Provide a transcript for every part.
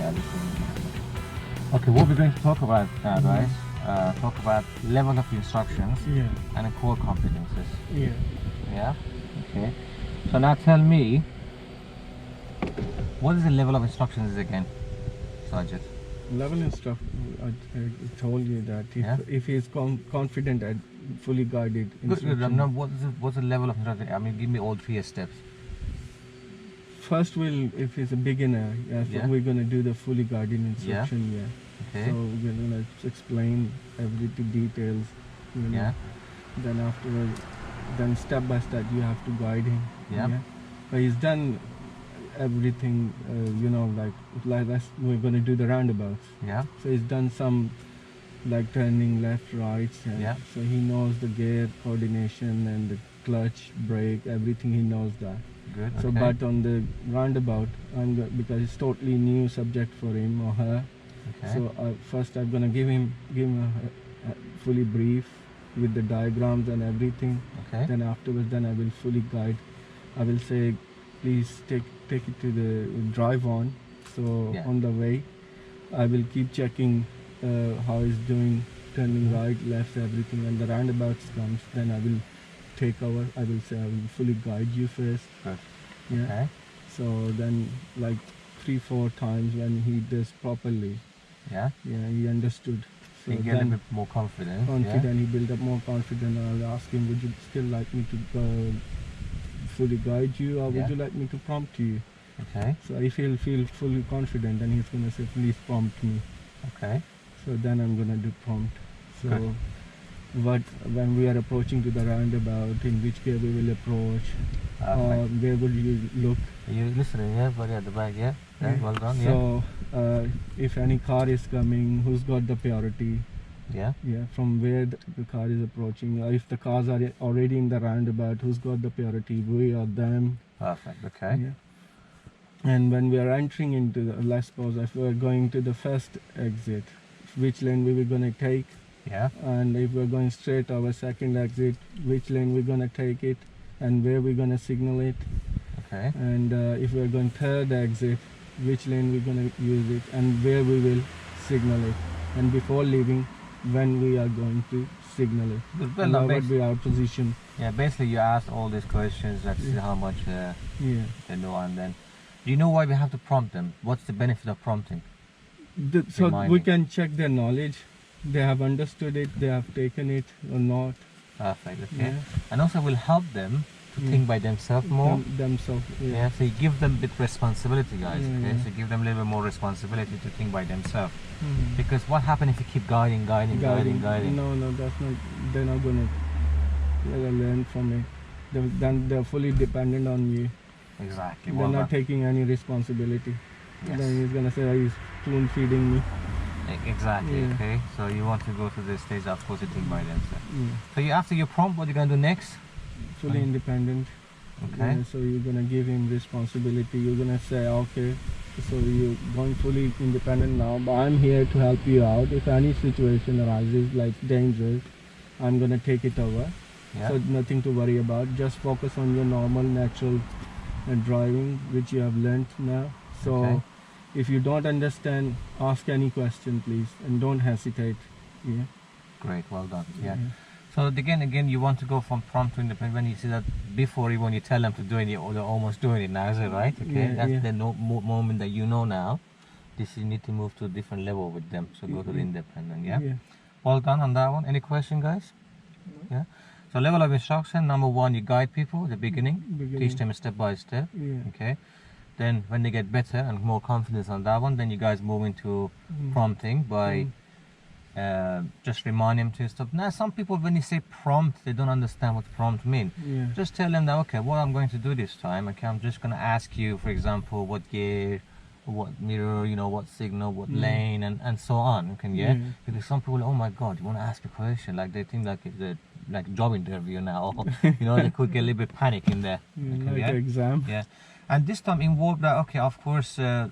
Okay, what we're going to talk about now, guys, talk about level of instructions Yeah. and core competencies. Yeah. Yeah? Okay. So now tell me, what is the level of instructions again, Sajid? Level and stuff. I told you that Yeah. if he's confident and fully guided Good. instruction. Now, what's the level of instruction? I mean, give me all 3 steps. First, if he's a beginner, Yeah. we're gonna do the fully guided instruction. Yeah. Okay. So we're gonna explain every details. You know. Yeah. Then afterwards, then step by step, you have to guide him. Yeah. But he's done everything. We're gonna do the roundabouts. Yeah. So he's done some like turning left, right. Yeah. So he knows the gear coordination and the clutch, brake, everything. He knows that. Good. So, Okay. but on the roundabout, because it's totally new subject for him or her. Okay. So first, I'm gonna give him a fully brief with the diagrams and everything. Okay. Then afterwards, then I will fully guide. I will say, please take it to the drive on. So Yeah. on the way, I will keep checking how he's doing, turning right, left, everything. When the roundabouts comes, then I will take over. I will say I will fully guide you first. Good. Yeah. Okay. So then, like 3-4 times when he does properly, Yeah. he understood. So You get a then bit more confident. confident, he build up more confidence. I'll ask him, would you still like me to fully guide you, or Yeah. would you like me to prompt you? Yeah. Okay. So if he'll feel fully confident, then he's gonna say, please prompt me. Okay. So then I'm gonna do prompt. So Good. when we are approaching to the roundabout, in which gear we will approach, where would you look? Are you listening? Yeah, buddy, at the back. Yeah. Yeah. Well done. So if any car is coming, who's got the priority? Yeah. Yeah, from where the car is approaching. If the cars are already in the roundabout, who's got the priority? We or them? Perfect. Okay. Yeah. And when we are entering into let's suppose if we are going to the first exit, which lane we were gonna take, Yeah. and if we're going straight our second exit, which lane we're gonna take it, and where we're gonna signal it, Okay. and if we're going third exit, which lane we're gonna use it, and where we will signal it, and before leaving, when we are going to signal it. Good. Well, What that would be our position? yeah. Basically, you asked all these questions. Let's see how much Yeah. they know, and then. Do you know why we have to prompt them? What's the benefit of prompting? So we Reminding. can check their knowledge. They have understood it. They have taken it or not. Perfect. Okay. Yeah. And also, will help them to think by themselves more. Themselves. Yeah. So you give them a bit responsibility, guys. Yeah, Okay. yeah. So give them a little bit more responsibility to think by themselves. Mhm. Because what happens if you keep guiding? No, that's not. They're not gonna learn from it. Then they're fully dependent on you. Exactly. They're Well not done. taking any responsibility. Yes. Then he's gonna say, oh, he's spoon feeding me. Exactly. Yeah. Okay. So you want to go to the stage, of course, you think by themselves. Yeah. So you after your prompt, what you gonna do next? Fully independent. Okay. Yeah, so you're gonna give him responsibility. You're gonna say, okay, so you're going fully independent now, but I'm here to help you out. If any situation arises like dangerous, I'm gonna take it over. Yeah. So nothing to worry about. Just focus on your normal, natural driving, which you have learnt now. So Okay. if you don't understand, ask any question, please, and don't hesitate. Yeah. Great. Well done. Yeah. So again, you want to go from prompt to independent when you see that before even you tell them to do it, or they're almost doing it now, is it right? Okay, Yeah, that's yeah. the moment that you know now. This you need to move to a different level with them. So go to the Yeah. independent. Yeah. Yeah. Well done on that one. Any question, guys? Yeah. So level of instruction. Number 1, you guide people at the beginning. Teach them step by step. Yeah. Okay. Then when they get better and more confidence on that one, then you guys move into prompting by just remind them to stop. Now, some people, when you say prompt, they don't understand what prompt means. Yeah. Just tell them that, okay, what I'm going to do this time, okay, I'm just going to ask you, for example, what gear, what mirror, what signal, what lane, and so on. Okay, yeah? Yeah. Because some people, oh my God, you want to ask a question, like they think like it's a job interview now. They could get a little bit panic in there. Okay, Like yeah? exam. Yeah. And this time involved that, okay, of course, the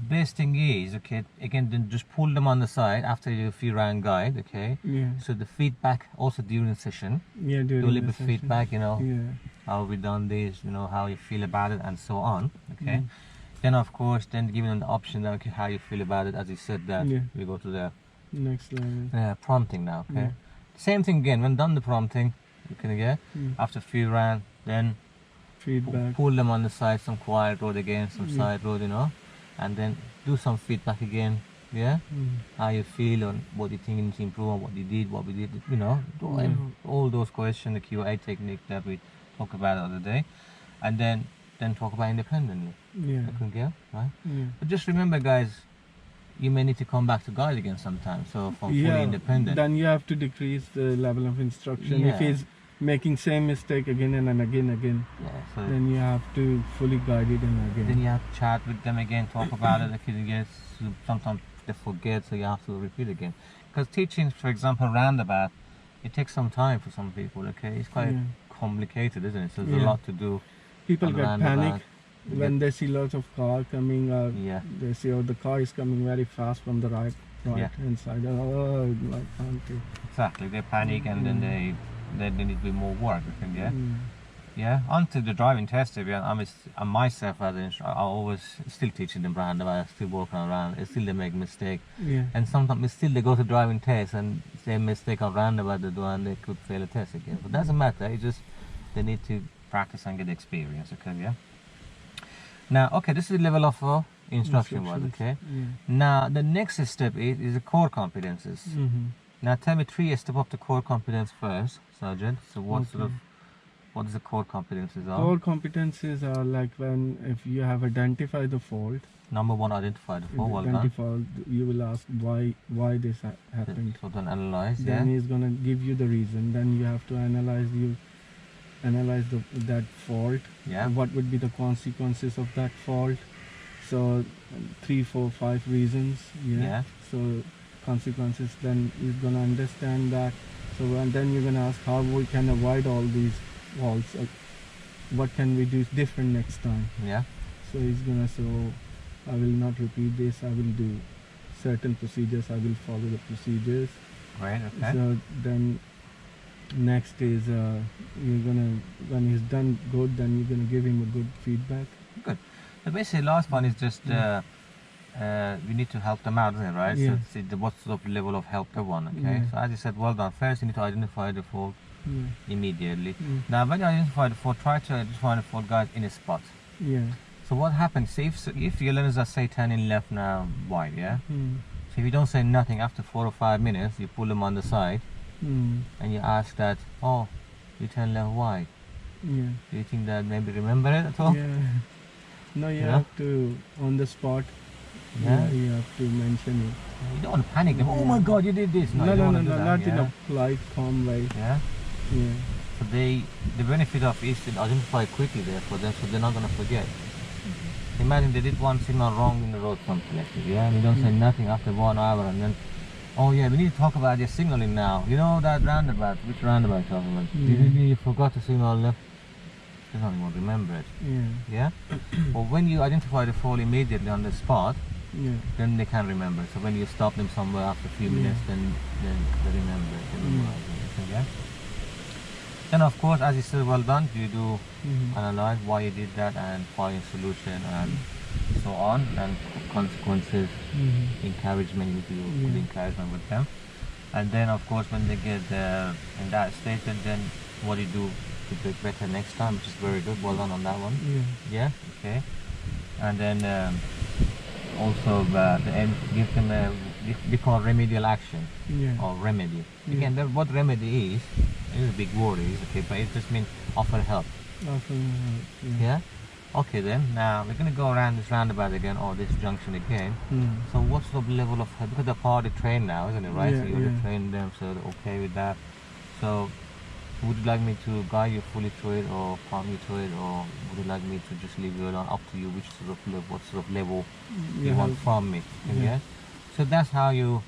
best thing is, okay, again, then just pull them on the side after your few round guide, okay? Yeah. So the feedback also during the session, Yeah. do a During little the bit session. feedback, Yeah. how we done this, how you feel about it, and so on, okay? Then of course, then giving them the option that okay, how you feel about it. As you said that, Yeah. we go to the Next level. prompting now. Okay. Yeah. Same thing again. When done the prompting, you can Mm. after a few rounds, then Feedback. pull them on the side, some quiet road again, some Yeah. side road, and then do some feedback again. Yeah. Mm. How you feel on what you think you need to improve on what you did, what we did. Yeah. All those questions, the QA technique that we talked about the other day, and then talk about independently. Yeah. Okay, right? Yeah. But just remember, guys, you may need to come back to guide again sometime. So from fully Yeah. independent. Then you have to decrease the level of instruction. If Yeah. he's making same mistake again and again, Yeah. So then you have to fully guide it and again. then you have to chat with them again, talk about it. If you get sometimes they forget, so you have to repeat again. Because teaching, for example, roundabout, it takes some time for some people. Okay, it's quite Yeah. complicated, isn't it? So there's a Yeah. lot to do. People on get roundabout. panic when they see lots of car coming. Yeah. They see the car is coming very fast from the right Yeah. hand side. Oh, I can't do. Exactly. They panic and then they need to do more work. I think, yeah. Mm. Yeah, onto the driving test. I'm myself as an instructor. I always still teaching them roundabout. Still working around. Still they make mistake, Yeah. and sometimes still they go to driving test and same mistake on roundabout they do, and they could fail a test again. But doesn't matter. It's just they need to practice and get experience. Okay, yeah. Now, okay, this is the level of instruction was. Okay. Yeah. Now the next step is the core competences. Mm-hmm. Now tell me 3 steps of the core competence first, Sergeant. So Okay. what is the core competences are? Core competencies are like when if you have identified the fault, Number 1, identify the fault. Well done. identified, you will ask why this happened. So then analyze. Then Yeah. he's gonna give you the reason. Then you have to analyze that fault. Yeah. What would be the consequences of that fault? So 3, 4, 5 reasons. Yeah. Yeah. So consequences. Then he's gonna understand that. So and then you're gonna ask how we can avoid all these faults. What can we do different next time? Yeah. So he's gonna say, oh, I will not repeat this. I will do certain procedures. I will follow the procedures. Right. Okay. So then next is you're gonna when he's done good, then you're gonna give him a good feedback. Good. So basically, last one is just we need to help them out, isn't it? Right. Yeah. So see what sort of level of help they want. Okay. Yeah. So as you said, well done. First, you need to identify the fault Yeah. immediately. Yeah. Now, when you identify the fault, try to identify the fault, guys, in a spot. Yeah. So what happens? Say if your learners are say turning left now, wide, yeah. Mm. So if you don't say nothing after 4 or 5 minutes, you pull them on the side Mm. and you ask that, oh, you turn left, why? Yeah. Do you think that maybe remember it at all? Yeah. No, you Yeah. have to on the spot. Yeah. You have to mention it. You don't want to panic them. Oh my God, you did this. No, you no, don't no, wanna do no, that, not yeah? in a polite, calm way. Yeah. Yeah. So the benefit of is to identify quickly there for them, so they're not gonna forget. Imagine they did one signal wrong in the road, something like that, yeah, and you don't say nothing after 1 hour, and then, oh yeah, we need to talk about your signaling now. You know that roundabout? Which roundabout you're talking about? You forgot to signal left. They don't even remember it. Yeah. Yeah. But when you identify the fault immediately on the spot, Yeah. then they can remember. So when you stop them somewhere after a few Yeah. minutes, then they remember it. They memorize it. Yeah. Then of course, as you said, well done. You do Mhm. analyze why you did that and find solution and so on, and consequences, Mhm. encouragement. You do good Yeah. encouragement with them, and then of course when they get in that state, then what do you do to do it better next time, which is very good. Well done on that one. Yeah. Yeah. Okay. And then also the end, give them a we call remedial action Yeah. or remedy. Yeah. Again, what remedy is a big word, is okay, but it just means offer help. Often, yeah. Yeah. Okay then. Now we're gonna go around this roundabout again or this junction again. Mm. So what sort of level of help? Because they're party trained now, isn't it? Right. Yeah, So you already yeah. trained them, so they're okay with that. So would you like me to guide you fully through it, or prompt you through it, or would you like me to just leave you alone? Up to you. Which sort of level, what sort of level you want have- from me? Yeah. Yeah. So that's how you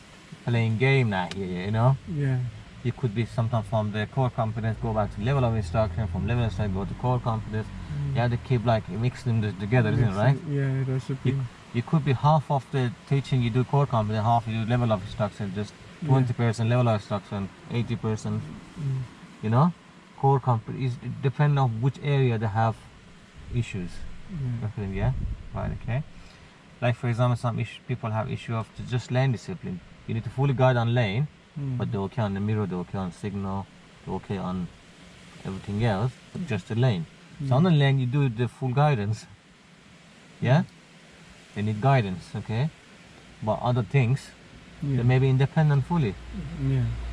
playing game now here. You know. Yeah. You could be sometimes from the core competence go back to level of instruction, from level of instruction go to core competence. Mm. You have to keep like mixing them together, isn't it, right? Yeah, recipe. You could be half of the teaching you do core competence, half you do level of instruction, just 20% level of instruction, 80%, Mm. you know? Core competence is depending on which area they have issues. Yeah. Yeah. Right, okay. Like for example, some people have issue of just lane discipline. You need to fully guide on lane, but they're okay on the mirror, they're okay on signal, they're okay on everything else, but just the lane. So on the lane, you do the full guidance. Yeah? They need guidance, okay? But other things, they may be independent fully.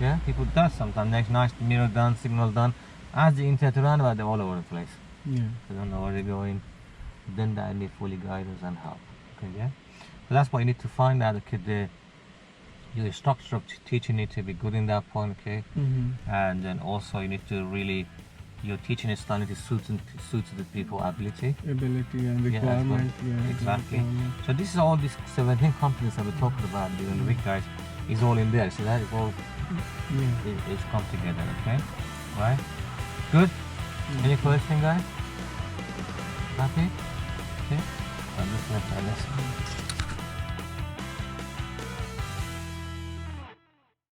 Yeah? People do sometimes. Next, nice mirror done, signal done. As the into the roundabout, they're all over the place. They don't know where they're going. Then they need fully guidance and help. Okay, yeah? So that's why you need to find out, okay, your structure of teaching need to be good in that point, okay? And then also you need to really, your teaching style need to suit the people's ability and requirement. Exactly. So this is all these 17 competencies that we're talking about during the week, guys, is all in there. See that? It's all it's come together, okay? Right? Good? Any question, guys? Happy? Okay? So just let's